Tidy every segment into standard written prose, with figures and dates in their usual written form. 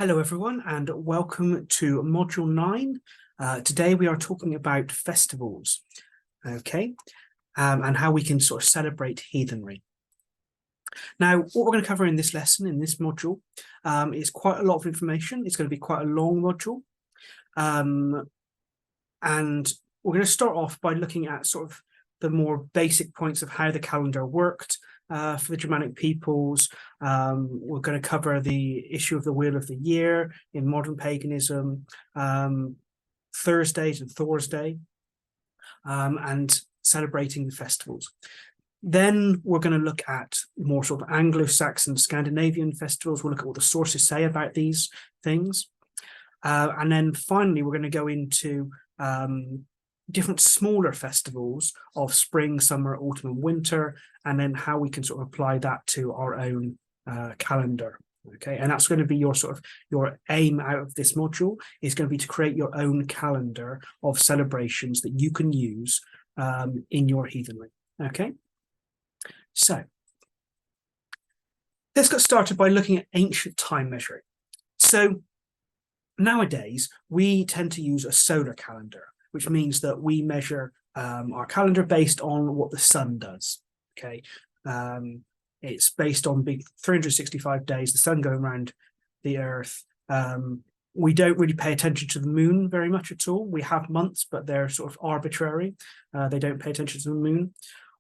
Hello everyone and welcome to Module 9. Today we are talking about festivals, okay, and how we can sort of celebrate heathenry. Now, what we're going to cover in this lesson, in this module, is quite a lot of information. It's going to be quite a long module. And we're going to start off by looking at sort of the more basic points of how the calendar worked for the Germanic peoples. We're going to cover the issue of the wheel of the year in modern paganism, Thursdays and Thursday, and celebrating the festivals. Then we're going to look at more sort of Anglo-Saxon, Scandinavian festivals. We'll look at what the sources say about these things. And then finally, we're going to go into different smaller festivals of spring, summer, autumn, and winter, and then how we can sort of apply that to our own calendar. Okay, and that's going to be your sort of your aim out of this module is going to be to create your own calendar of celebrations that you can use in your heathenry. Okay, so let's get started by looking at ancient time measuring. So nowadays we tend to use a solar calendar, which means that we measure our calendar based on what the sun does. Okay, it's based on big 365 days, the sun going around the earth. We don't really pay attention to the moon very much at all. We have months, but they're sort of arbitrary. They don't pay attention to the moon.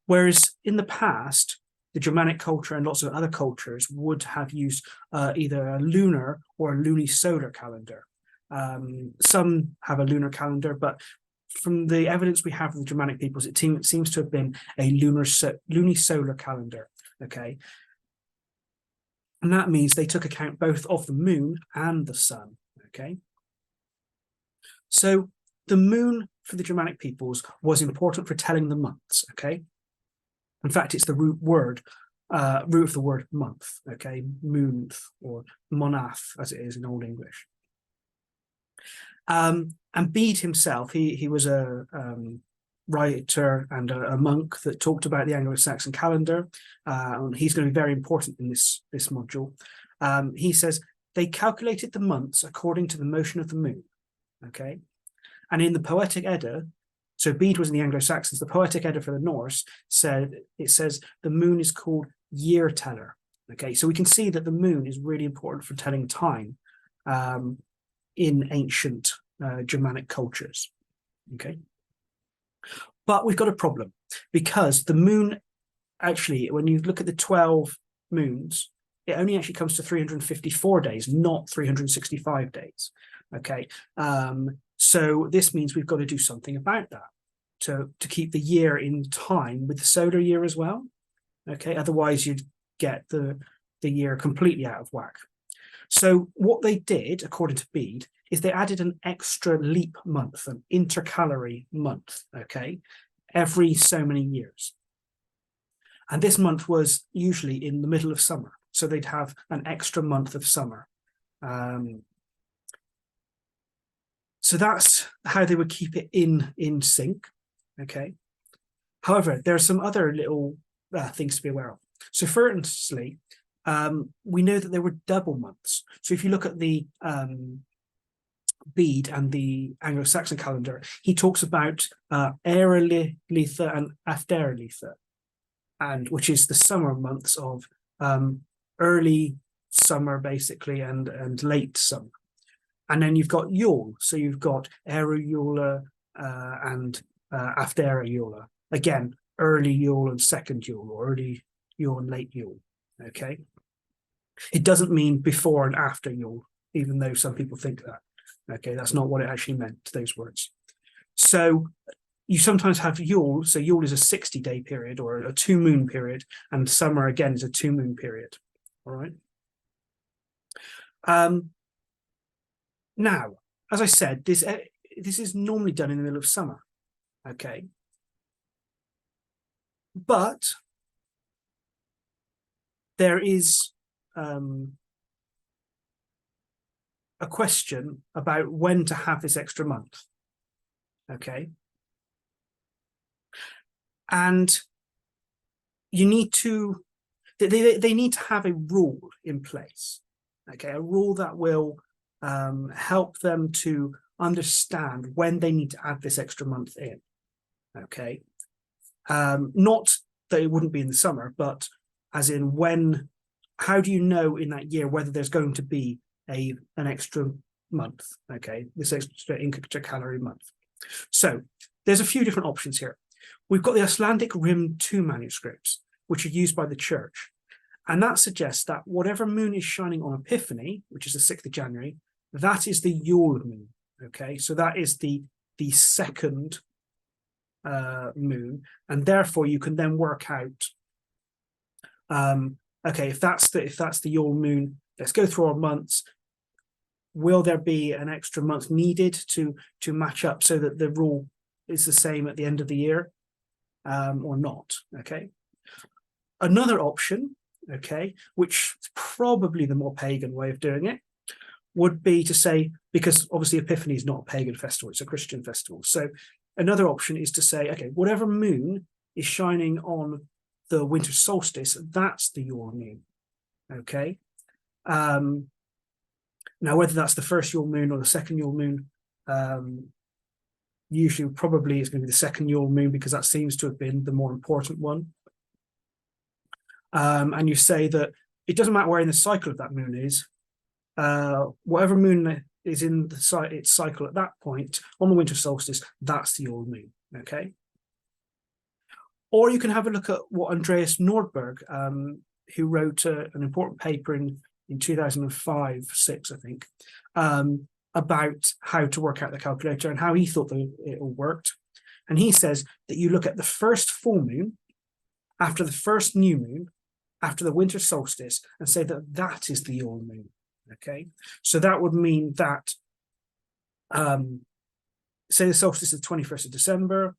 Whereas in the past, the Germanic culture and lots of other cultures would have used either a lunar or a lunisolar calendar. Some have a lunar calendar, but from the evidence we have of the Germanic peoples, it seems to have been a lunisolar calendar. Okay, and that means they took account both of the moon and the sun. Okay, so the moon for the Germanic peoples was important for telling the months. Okay, in fact, it's the root of the word month. Okay, moonth or moneth, as it is in Old English. And Bede himself, he was a writer and a monk that talked about the Anglo-Saxon calendar. He's going to be very important in this module. He says, they calculated the months according to the motion of the moon. Okay, and in the Poetic Edda, so Bede was in the Anglo-Saxons, the Poetic Edda for the Norse says the moon is called year teller. Okay, so we can see that the moon is really important for telling time in ancient Germanic cultures. Okay, but we've got a problem because the moon actually, when you look at the 12 moons, it only actually comes to 354 days, not 365 days. Okay, so this means we've got to do something about that to keep the year in time with the solar year as well. Okay, otherwise you'd get the year completely out of whack. So what they did, according to Bede, is they added an extra leap month, an intercalary month, okay, every so many years. And this month was usually in the middle of summer. So they'd have an extra month of summer. So that's how they would keep it in sync, okay? However, there are some other little things to be aware of. So firstly, we know that there were double months. So if you look at the Bede and the Anglo-Saxon calendar, he talks about Aerolitha and Afterlitha, and which is the summer months of early summer basically and late summer. And then you've got Yule, so you've got Early and After Yule. Again, early Yule and second Yule, or early Yule and late Yule. Okay, it doesn't mean before and after Yule, even though some people think that. Okay, that's not what it actually meant, those words. So you sometimes have Yule, so Yule is a 60-day period or a 2-moon period, and summer again is a 2-moon period. All right. Now, as I said, this is normally done in the middle of summer. Okay, but there is a question about when to have this extra month. Okay, and you need to they need to have a rule in place. Okay, a rule that will help them to understand when they need to add this extra month in. Okay, not that it wouldn't be in the summer, but as in when, how do you know in that year whether there's going to be an extra month? Okay, this extra intercalary month. So there's a few different options here. We've got the Icelandic Rim 2 manuscripts, which are used by the church. And that suggests that whatever moon is shining on Epiphany, which is the 6th of January, that is the Yule moon. Okay, so that is the second moon, and therefore you can then work out. Okay, if that's the Yule moon, let's go through our months. Will there be an extra month needed to match up so that the rule is the same at the end of the year, or not? Okay. Another option, okay, which is probably the more pagan way of doing it, would be to say, because obviously Epiphany is not a pagan festival, it's a Christian festival. So another option is to say, okay, whatever moon is shining on the winter solstice, that's the Yule moon. Okay. Now, whether that's the first Yule moon or the second Yule moon, usually probably is going to be the second Yule moon, because that seems to have been the more important one. And you say that it doesn't matter where in the cycle of that moon is, whatever moon is in its cycle at that point on the winter solstice, that's the Yule moon. Okay. Or you can have a look at what Andreas Nordberg, who wrote an important paper in 2005-6, I think, about how to work out the calculator and how he thought that it all worked. And he says that you look at the first full moon after the first new moon after the winter solstice and say that that is the Yule moon. Okay, so that would mean that, say the solstice is the 21st of December,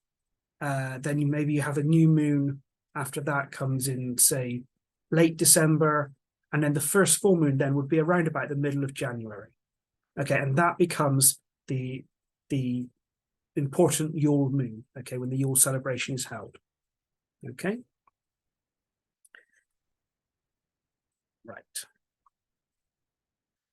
then maybe you have a new moon after that comes in, say, late December, and then the first full moon then would be around about the middle of January. Okay, and that becomes the important Yule moon, okay, when the Yule celebration is held. Okay. Right.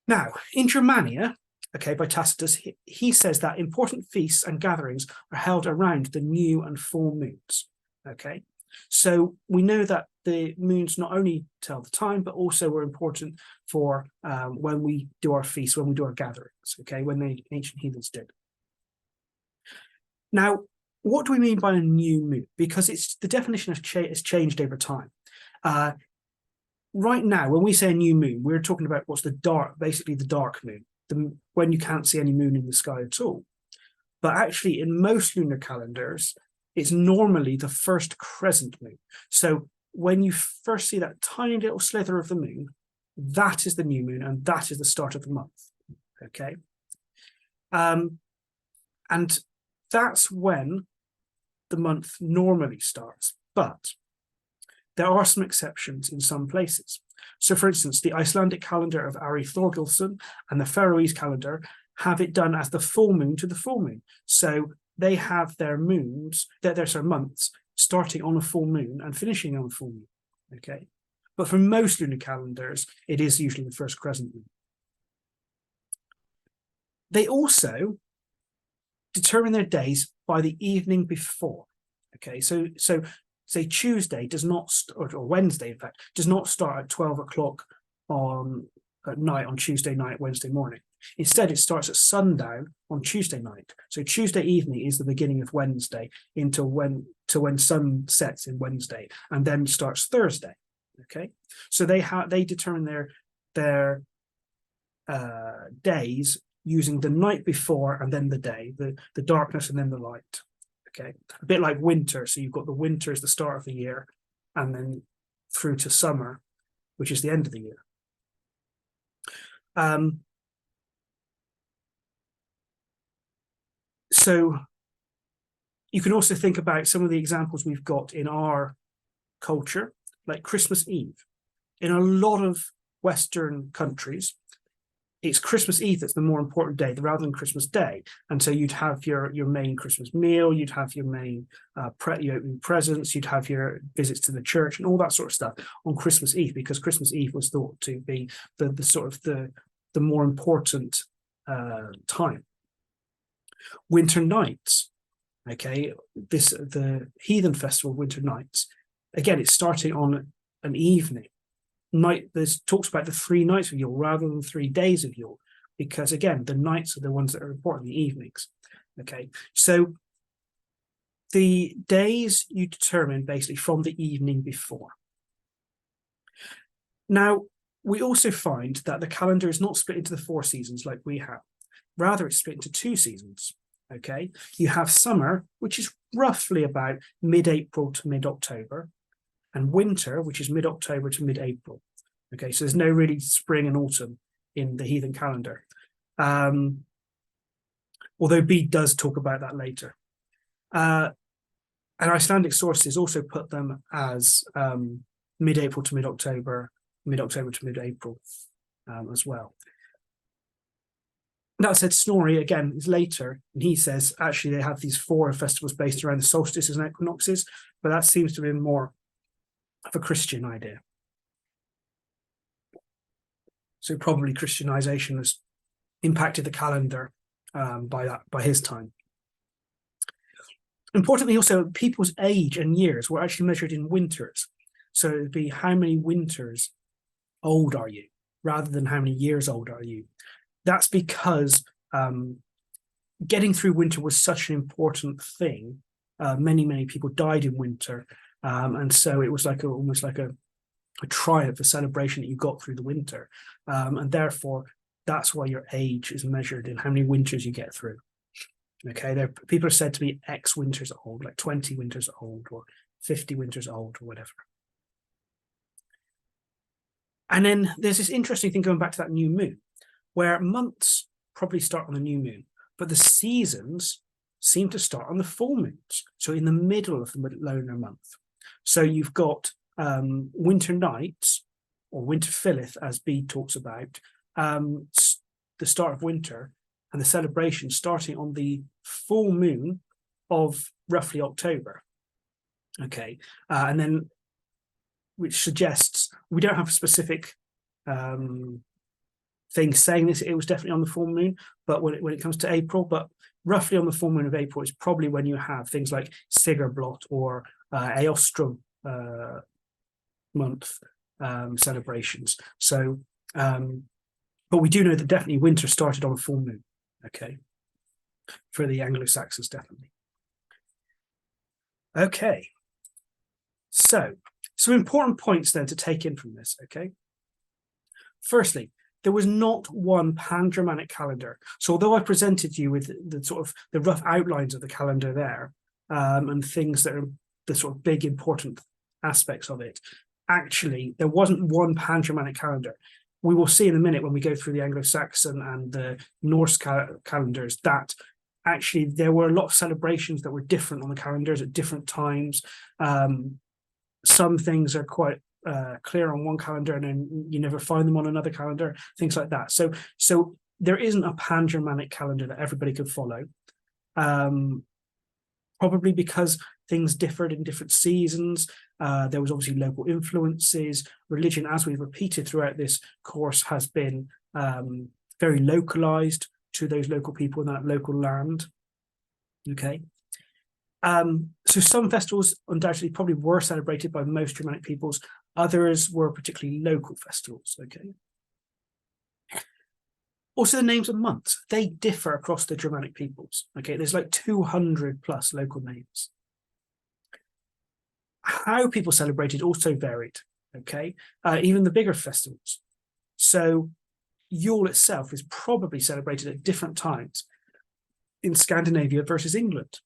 Now, in Germania, okay, by Tacitus, he says that important feasts and gatherings are held around the new and full moons. Okay, so we know that the moons not only tell the time, but also are important for when we do our feasts, when we do our gatherings, okay, when the ancient heathens did. Now, what do we mean by a new moon? Because it's the definition has changed over time. Right now, when we say a new moon, we're talking about what's basically the dark moon, when you can't see any moon in the sky at all. But actually, in most lunar calendars, it's normally the first crescent moon. So when you first see that tiny little slither of the moon, that is the new moon, and that is the start of the month. Okay. And that's when the month normally starts. But there are some exceptions in some places. So, for instance, the Icelandic calendar of Ari Thorgilsson and the Faroese calendar have it done as the full moon to the full moon. So they have their moons, their months, starting on a full moon and finishing on a full moon. Okay, but for most lunar calendars, it is usually the first crescent moon. They also determine their days by the evening before. Okay, so say Tuesday does not, or Wednesday, in fact, does not start at 12 o'clock at night on Tuesday night, Wednesday morning. Instead, it starts at sundown on Tuesday night. So Tuesday evening is the beginning of Wednesday to when sun sets in Wednesday, and then starts Thursday. Okay, so they determine their days using the night before and then the day, the darkness and then the light. Okay, a bit like winter. So you've got the winter is the start of the year, and then through to summer, which is the end of the year. So you can also think about some of the examples we've got in our culture, like Christmas Eve. In a lot of Western countries, it's Christmas Eve that's the more important day rather than Christmas Day. And so you'd have your main Christmas meal, you'd have your main opening presents, you'd have your visits to the church and all that sort of stuff on Christmas Eve, because Christmas Eve was thought to be the more important time. Winter Nights, okay, the Heathen Festival, Winter Nights, again, it's starting on an evening. There's talks about the 3 nights of Yule rather than 3 days of Yule, because again, the nights are the ones that are important, the evenings. Okay, so the days you determine basically from the evening before. Now, we also find that the calendar is not split into the 4 seasons like we have. Rather, it's split into 2 seasons. Okay, you have summer, which is roughly about mid-April to mid-October, and winter, which is mid-October to mid-April. Okay, so there's no really spring and autumn in the heathen calendar. Although Bede does talk about that later. And Icelandic sources also put them as mid-April to mid-October, mid-October to mid-April as well. That said, Snorri, again, is later, and he says, actually, they have these 4 festivals based around the solstices and equinoxes, but that seems to be more of a Christian idea. So probably Christianization has impacted the calendar by his time. Importantly, also, people's age and years were actually measured in winters. So it would be how many winters old are you, rather than how many years old are you. That's because getting through winter was such an important thing. Many people died in winter. And so it was like almost like a triumph, a celebration that you got through the winter. And therefore, that's why your age is measured in how many winters you get through. Okay, people are said to be X winters old, like 20 winters old or 50 winters old or whatever. And then there's this interesting thing going back to that new moon, where months probably start on the new moon, but the seasons seem to start on the full moons. So in the middle of the lunar month. So you've got winter nights, or winter filleth, as Bede talks about, the start of winter, and the celebration starting on the full moon of roughly October. Okay, and then, which suggests we don't have a specific thing saying this. It was definitely on the full moon, but when it comes to April, but roughly on the full moon of April is probably when you have things like Sigarblot or Eostrum month celebrations. So, but we do know that definitely winter started on a full moon. Okay, for the Anglo-Saxons, definitely. Okay, so some important points then to take in from this. Okay, firstly, there was not one pan-Germanic calendar. So although I presented you with the sort of the rough outlines of the calendar there, and things that are the sort of big important aspects of it, actually there wasn't one pan-Germanic calendar. We will see in a minute when we go through the Anglo-Saxon and the Norse calendars that actually there were a lot of celebrations that were different on the calendars at different times. Some things are quite clear on one calendar and then you never find them on another calendar, things like that. So there isn't a pan-Germanic calendar that everybody could follow, probably because things differed in different seasons. There was obviously local influences. Religion, as we've repeated throughout this course, has been very localized to those local people in that local land. Okay. So some festivals undoubtedly probably were celebrated by most Germanic peoples. Others were particularly local festivals. Okay. Also, the names of months, they differ across the Germanic peoples. Okay, there's like 200 plus local names. How people celebrated also varied. Okay, even the bigger festivals. So Yule itself is probably celebrated at different times in Scandinavia versus England.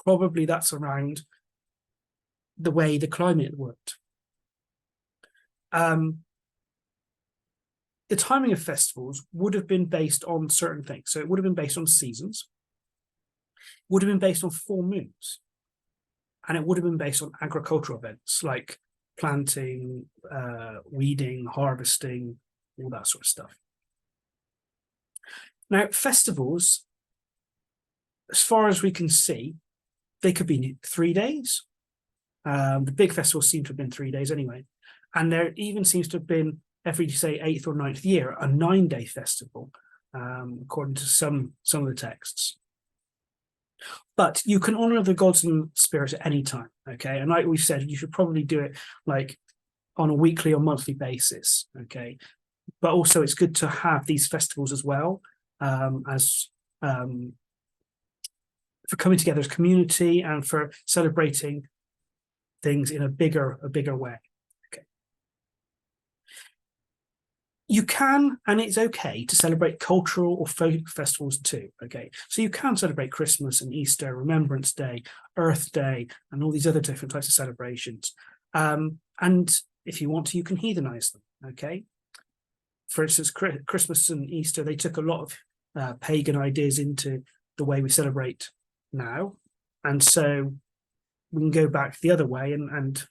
Probably that's around the way the climate worked. The timing of festivals would have been based on certain things. So it would have been based on seasons, would have been based on full moons, and it would have been based on agricultural events like planting, weeding, harvesting, all that sort of stuff. Now, festivals, as far as we can see, they could be 3 days. The big festivals seem to have been 3 days anyway. And there even seems to have been, every, say, 8th or 9th year, a 9-day festival according to some of the texts. But you can honor the gods and spirits at any time, okay? And like we've said, you should probably do it like on a weekly or monthly basis, okay? But also it's good to have these festivals as well, as for coming together as a community and for celebrating things in a bigger way. Okay. You can, and it's okay to celebrate cultural or folk festivals too. Okay, so you can celebrate Christmas and Easter, Remembrance Day, Earth Day, and all these other different types of celebrations. And if you want to, you can heathenize them. Okay, for instance, Christmas and Easter, they took a lot of pagan ideas into the way we celebrate now, and so we can go back the other way and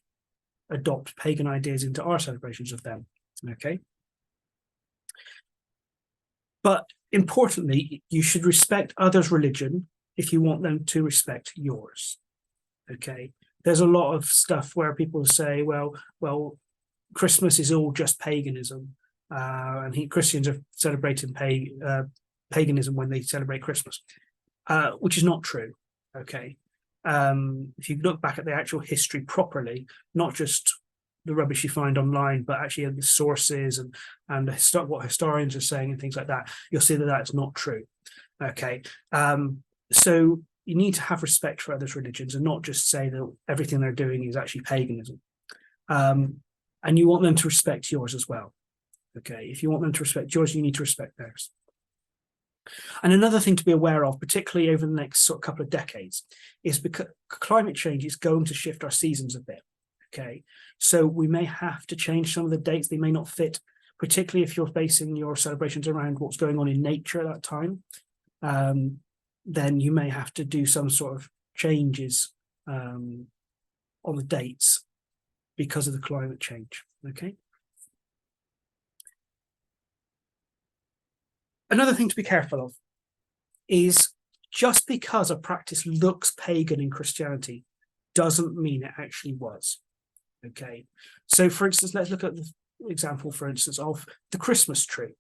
adopt pagan ideas into our celebrations of them. Okay. But importantly, you should respect others' religion if you want them to respect yours. Okay. There's a lot of stuff where people say, well, Christmas is all just paganism, and Christians are celebrating paganism when they celebrate Christmas, which is not true. Okay. If you look back at the actual history properly, not just the rubbish you find online, but actually the sources and what historians are saying and things like that, you'll see that that's not true. Okay, so you need to have respect for others' religions and not just say that everything they're doing is actually paganism. And you want them to respect yours as well. Okay, if you want them to respect yours, you need to respect theirs. And another thing to be aware of, particularly over the next sort of couple of decades, is because climate change is going to shift our seasons a bit. Okay, so we may have to change some of the dates. They may not fit, particularly if you're basing your celebrations around what's going on in nature at that time. Then you may have to do some sort of changes on the dates because of the climate change. Okay. Another thing to be careful of is just because a practice looks pagan in Christianity doesn't mean it actually was. Okay, so for instance, let's look at the example, for instance, of the Christmas tree.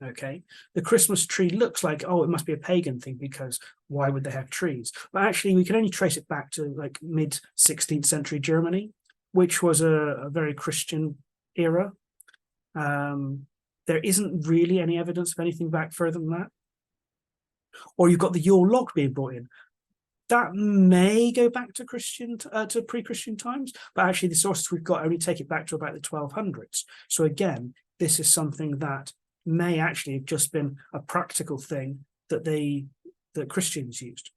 Okay, the Christmas tree looks like, oh, it must be a pagan thing because why would they have trees? But actually, we can only trace it back to like mid-16th century Germany, which was a very Christian era. There isn't really any evidence of anything back further than that. Or you've got the Yule log being brought in. That may go back to pre-Christian times, but actually the sources we've got only take it back to about the 1200s. So again, this is something that may actually have just been a practical thing that Christians used.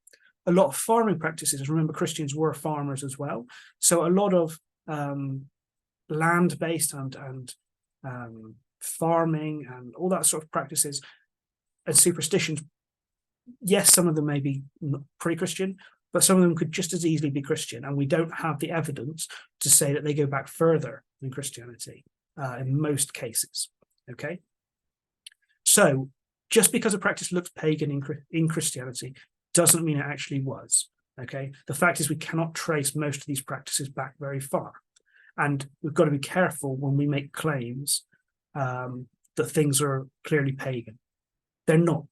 A lot of farming practices, remember Christians were farmers as well, so a lot of land-based and farming and all that sort of practices and superstitions, yes, some of them may be pre-Christian, but some of them could just as easily be Christian, and we don't have the evidence to say that they go back further than Christianity in most cases. Okay, so just because a practice looks pagan in Christianity doesn't mean it actually was. Okay, the fact is we cannot trace most of these practices back very far, and we've got to be careful when we make claims that things are clearly pagan. They're not.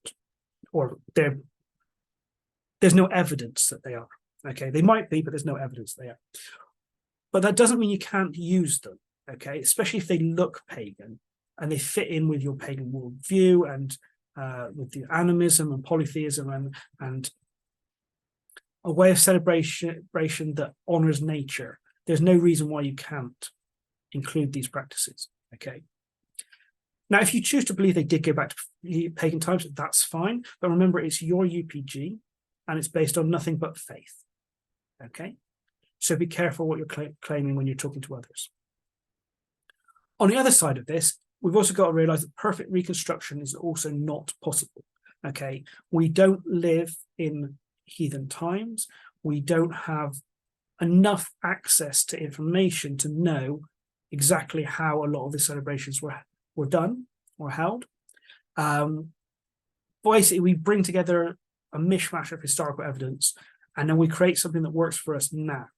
Or there's no evidence that they are. Okay, they might be, but there's no evidence they are. But that doesn't mean you can't use them. Okay, especially if they look pagan and they fit in with your pagan worldview and with the animism and polytheism and a way of celebration that honors nature. There's no reason why you can't include these practices. Okay. Now, if you choose to believe they did go back to pagan times, that's fine. But remember, it's your UPG, and it's based on nothing but faith. Okay? So be careful what you're claiming when you're talking to others. On the other side of this, we've also got to realize that perfect reconstruction is also not possible. Okay? We don't live in heathen times. We don't have enough access to information to know exactly how a lot of the celebrations were done or held. Basically, we bring together a mishmash of historical evidence, and then we create something that works for us now.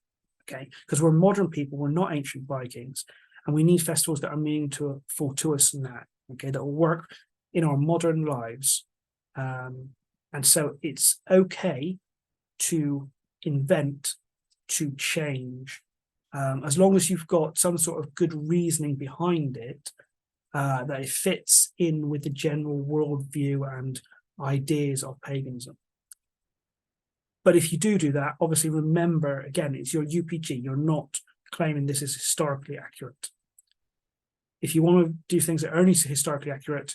Okay, because we're modern people, we're not ancient Vikings, and we need festivals that are meaningful to us now. Okay, that will work in our modern lives And so it's okay to invent, to change, as long as you've got some sort of good reasoning behind it, that it fits in with the general worldview and ideas of paganism. But if you do that, obviously remember, again, it's your UPG. You're not claiming this is historically accurate. If you want to do things that are only historically accurate,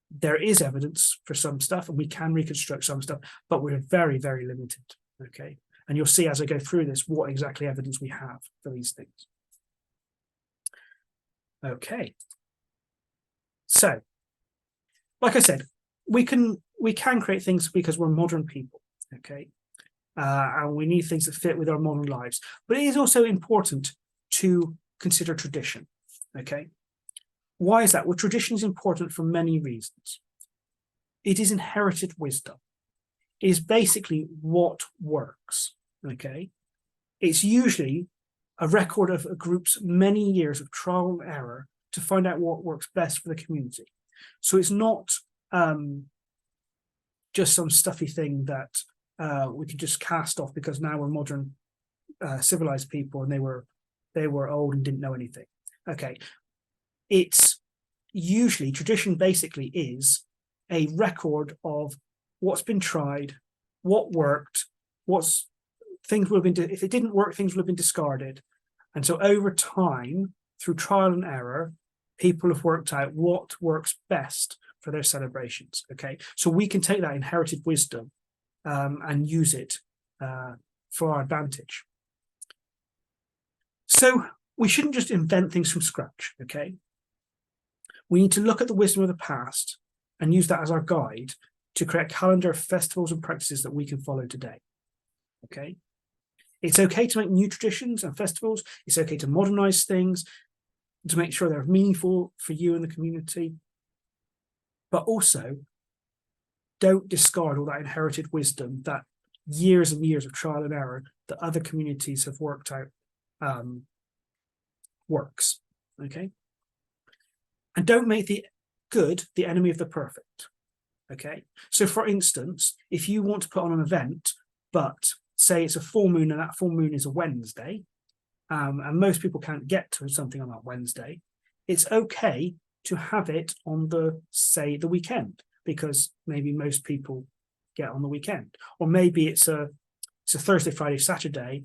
there is evidence for some stuff, and we can reconstruct some stuff, but we're very, very limited, okay? And you'll see as I go through this what exactly evidence we have for these things. Okay. So, like I said, we can create things because we're modern people, okay? And we need things that fit with our modern lives. But it is also important to consider tradition, okay? Why is that? Well, tradition is important for many reasons. It is inherited wisdom. It is basically what works, okay? It's usually a record of a group's many years of trial and error to find out what works best for the community. So it's not just some stuffy thing that we can just cast off because now we're modern, civilized people, and they were old and didn't know anything. Okay, it's usually tradition. Basically, is a record of what's been tried, what worked, things would have been. If it didn't work, things would have been discarded, and so over time, through trial and error, people have worked out what works best for their celebrations. Okay, so we can take that inherited wisdom and use it for our advantage. So we shouldn't just invent things from scratch, okay? We need to look at the wisdom of the past and use that as our guide to create a calendar of festivals and practices that we can follow today, okay? It's okay to make new traditions and festivals. It's okay to modernize things, to make sure they're meaningful for you and the community. But also, don't discard all that inherited wisdom, that years and years of trial and error that other communities have worked out works, okay? And don't make the good the enemy of the perfect, okay? So for instance, if you want to put on an event, but say it's a full moon and that full moon is a Wednesday, and most people can't get to something on that Wednesday, it's okay to have it on the weekend, because maybe most people get on the weekend. Or maybe it's a Thursday, Friday, Saturday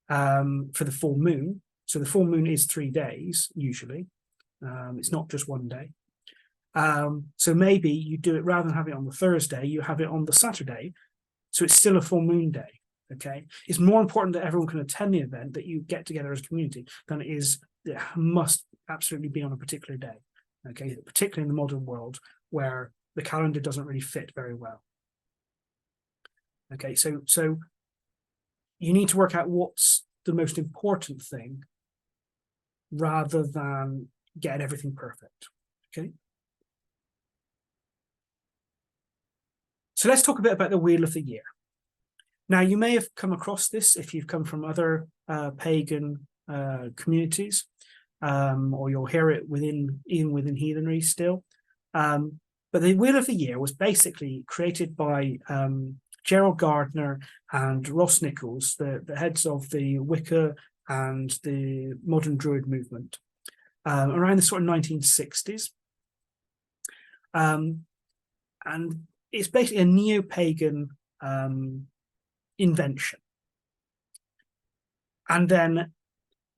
for the full moon. So the full moon is 3 days, usually. It's not just one day. So maybe you do it, rather than having it on the Thursday, you have it on the Saturday. So it's still a full moon day, okay? It's more important that everyone can attend the event, that you get together as a community, than it must absolutely be on a particular day, okay? Particularly in the modern world where the calendar doesn't really fit very well. Okay, so you need to work out what's the most important thing rather than getting everything perfect, okay? So let's talk a bit about the Wheel of the Year. Now, you may have come across this if you've come from other pagan communities, or you'll hear it even within Heathenry still. But the Wheel of the Year was basically created by Gerald Gardner and Ross Nichols, the heads of the Wicca and the modern Druid movement, around the sort of 1960s. And it's basically a neo-pagan invention. And then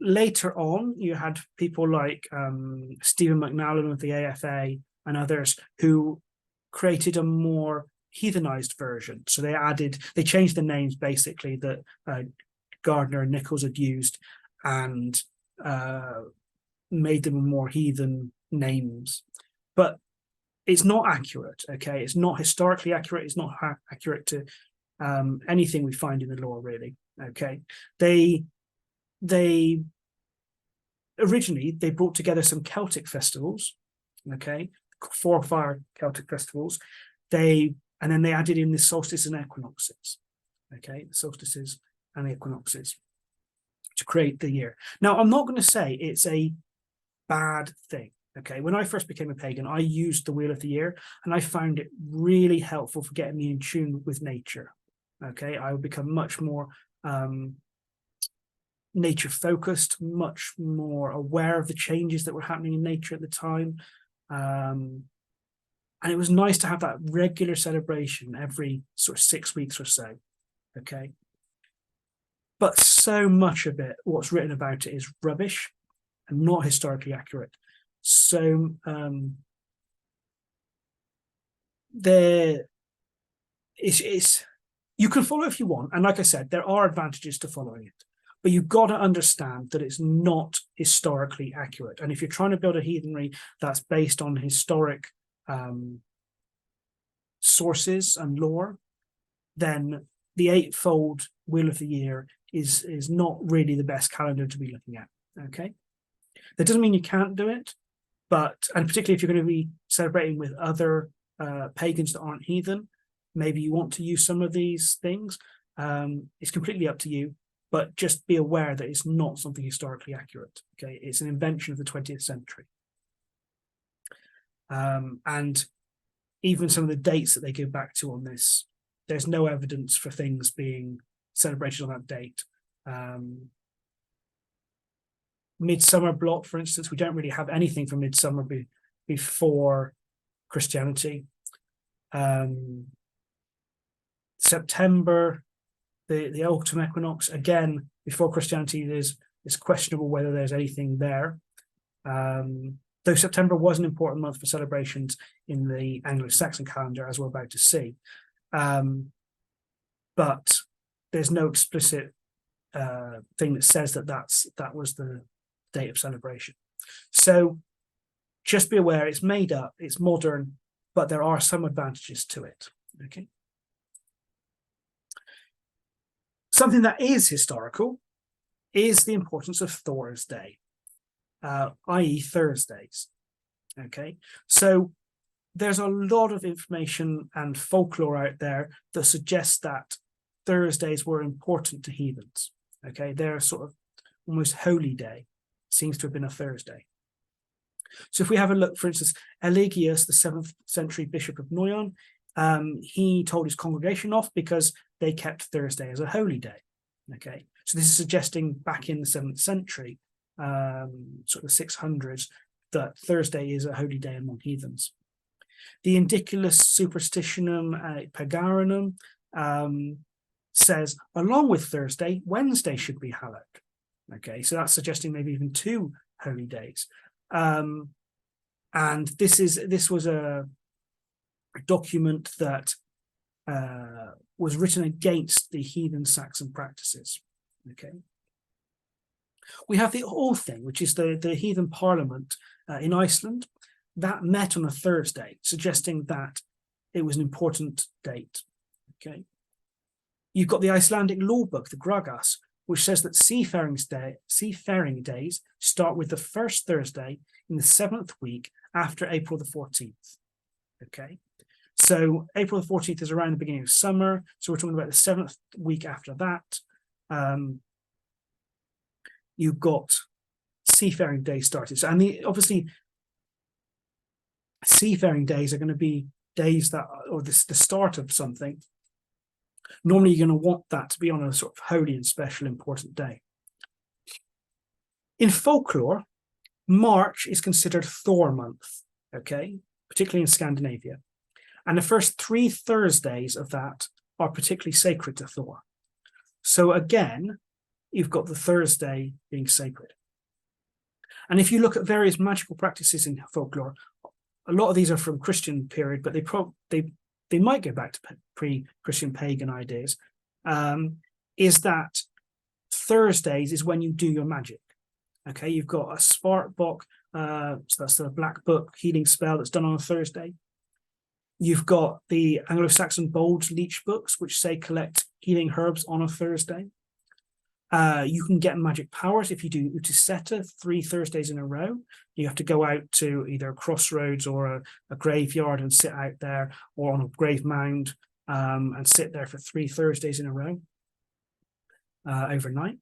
later on, you had people like Stephen McNally of the AFA and others who created a more heathenized version. So they changed the names basically that Gardner and Nichols had used, and made them more heathen names. But it's not accurate, okay? It's not historically accurate. It's not accurate to anything we find in the lore, really, okay? They originally brought together some Celtic festivals, okay? 4 or 5 Celtic festivals. And then they added in the solstices and equinoxes, okay? The solstices and the equinoxes to create the year. Now, I'm not going to say it's a bad thing, Okay, when I first became a pagan, I used the Wheel of the Year, and I found it really helpful for getting me in tune with nature. Okay, I would become much more nature focused, much more aware of the changes that were happening in nature at the time. And it was nice to have that regular celebration every sort of 6 weeks or so. Okay. But so much of it, what's written about it, is rubbish and not historically accurate. So there is, you can follow if you want. And like I said, there are advantages to following it. But you've got to understand that it's not historically accurate. And if you're trying to build a heathenry that's based on historic sources and lore, then the eightfold Wheel of the Year is not really the best calendar to be looking at. Okay, that doesn't mean you can't do it, but, and particularly if you're going to be celebrating with other pagans that aren't heathen, maybe you want to use some of these things. It's completely up to you, but just be aware that it's not something historically accurate. Okay, it's an invention of the 20th century. And even some of the dates that they go back to on this, there's no evidence for things being celebrated on that date. Midsummer block, for instance, we don't really have anything from midsummer before Christianity. September, the autumn equinox, again, before Christianity, it's questionable whether there's anything there. Though September was an important month for celebrations in the Anglo-Saxon calendar, as we're about to see. But there's no explicit thing that says that was the date of celebration. So just be aware, it's made up, it's modern, but there are some advantages to it. Okay. Something that is historical is the importance of Thor's Day, i.e. Thursdays. Okay, so there's a lot of information and folklore out there that suggests that Thursdays were important to heathens. Okay, they're sort of almost holy day, seems to have been a Thursday. So if we have a look, for instance, Eligius, the 7th century bishop of Noyon, he told his congregation off because they kept Thursday as a holy day. Okay, so this is suggesting back in the 7th century, sort of 600s, that Thursday is a holy day among heathens. The Indiculus Superstitionum Pagarinum says, along with Thursday, Wednesday should be hallowed. Okay, so that's suggesting maybe even 2 holy days. And this was a document that was written against the heathen Saxon practices. Okay, we have the Althing, which is the heathen parliament in Iceland, that met on a Thursday, suggesting that it was an important date. Okay, you've got the Icelandic law book, the Gragas, which says that seafaring days start with the first Thursday in the 7th week after April the 14th. Okay, so April the 14th is around the beginning of summer, so we're talking about the 7th week after that. You've got seafaring days started. So, and obviously seafaring days are going to be days that, or the start of something. Normally you're going to want that to be on a sort of holy and special important day. In folklore, March is considered Thor month, okay, particularly in Scandinavia. And the first 3 Thursdays of that are particularly sacred to Thor. So again, you've got the Thursday being sacred. And if you look at various magical practices in folklore, a lot of these are from Christian period, but they might go back to pre-Christian pagan ideas, is that Thursdays is when you do your magic. Okay, you've got a Svartbok, so that's the black book healing spell that's done on a Thursday. You've got the Anglo-Saxon bold leech books, which say collect healing herbs on a Thursday. You can get magic powers if you do Utiseta 3 Thursdays in a row. You have to go out to either a crossroads or a graveyard and sit out there, or on a grave mound and sit there for 3 Thursdays in a row overnight.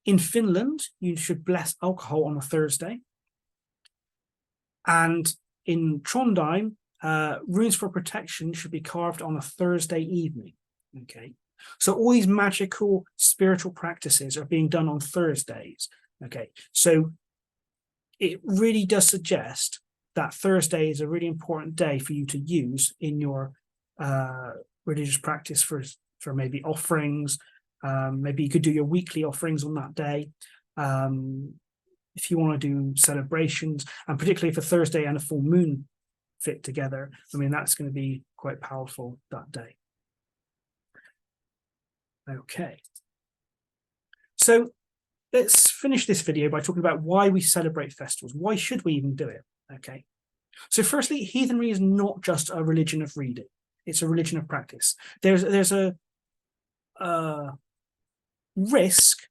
In Finland, you should bless alcohol on a Thursday. And in Trondheim, runes for protection should be carved on a Thursday evening. Okay, so all these magical spiritual practices are being done on Thursdays. Okay, so it really does suggest that Thursday is a really important day for you to use in your religious practice for maybe offerings. Maybe you could do your weekly offerings on that day. If you want to do celebrations, and particularly if a Thursday and a full moon fit together, I mean, that's going to be quite powerful that day. Okay. So let's finish this video by talking about why we celebrate festivals. Why should we even do it? Okay. So firstly, heathenry is not just a religion of reading. It's a religion of practice. There's a risk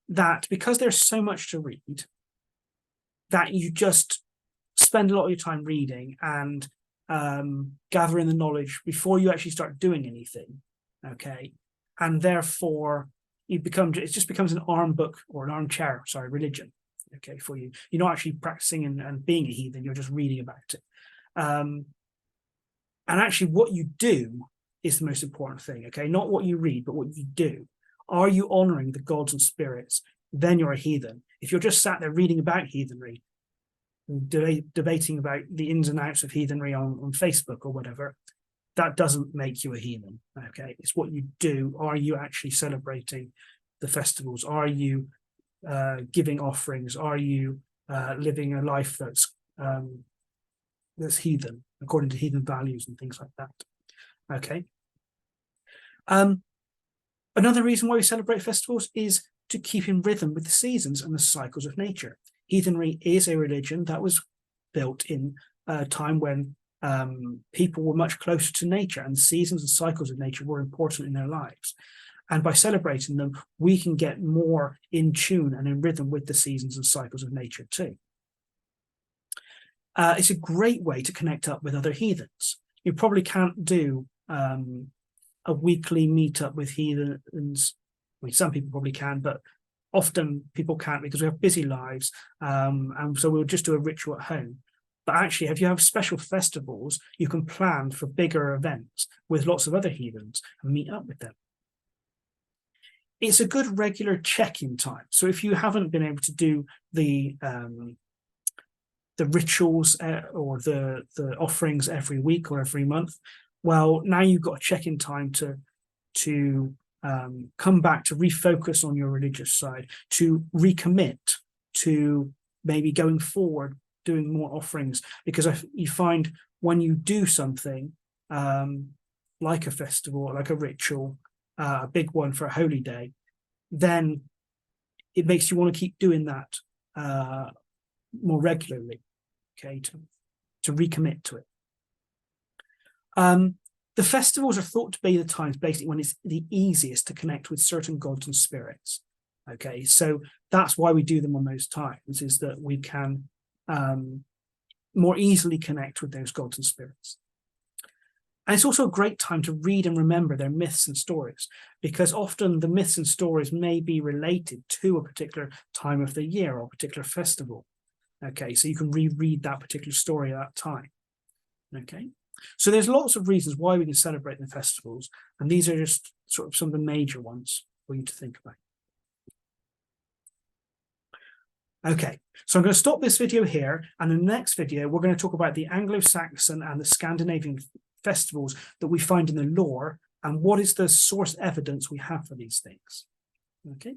that because there's so much to read, that you just spend a lot of your time reading and gathering the knowledge before you actually start doing anything. Okay. And therefore it just becomes an armchair religion. Okay, for you. You're not actually practicing and being a heathen, you're just reading about it. And actually what you do is the most important thing. Okay, not what you read, but what you do. Are you honoring the gods and spirits? Then you're a heathen. If you're just sat there reading about heathenry, debating about the ins and outs of heathenry on Facebook or whatever, that doesn't make you a heathen. Okay, it's what you do. Are you actually celebrating the festivals? Are you giving offerings? Are you living a life that's heathen, according to heathen values and things like that? Okay. Another reason why we celebrate festivals is to keep in rhythm with the seasons and the cycles of nature. Heathenry is a religion that was built in a time when people were much closer to nature, and the seasons and cycles of nature were important in their lives. And by celebrating them, we can get more in tune and in rhythm with the seasons and cycles of nature too. It's a great way to connect up with other heathens. You probably can't do a weekly meetup with heathens. I mean, some people probably can, but often people can't because we have busy lives. And so we'll just do a ritual at home. But actually, if you have special festivals, you can plan for bigger events with lots of other heathens and meet up with them. It's a good regular check-in time. So if you haven't been able to do the rituals or the offerings every week or every month, well, now you've got a check-in time to come back, to refocus on your religious side, to recommit to maybe going forward, doing more offerings, because you find when you do something like a festival, like a ritual, a big one for a holy day, then it makes you want to keep doing that more regularly, okay, to recommit to it. The festivals are thought to be the times basically when it's the easiest to connect with certain gods and spirits. Okay, so that's why we do them on those times, is that we can more easily connect with those gods and spirits. And it's also a great time to read and remember their myths and stories, because often the myths and stories may be related to a particular time of the year or a particular festival. Okay, so you can reread that particular story at that time. Okay, so there's lots of reasons why we can celebrate the festivals, and these are just sort of some of the major ones for you to think about. Okay, so I'm going to stop this video here, and in the next video, we're going to talk about the Anglo-Saxon and the Scandinavian festivals that we find in the lore, and what is the source evidence we have for these things. Okay.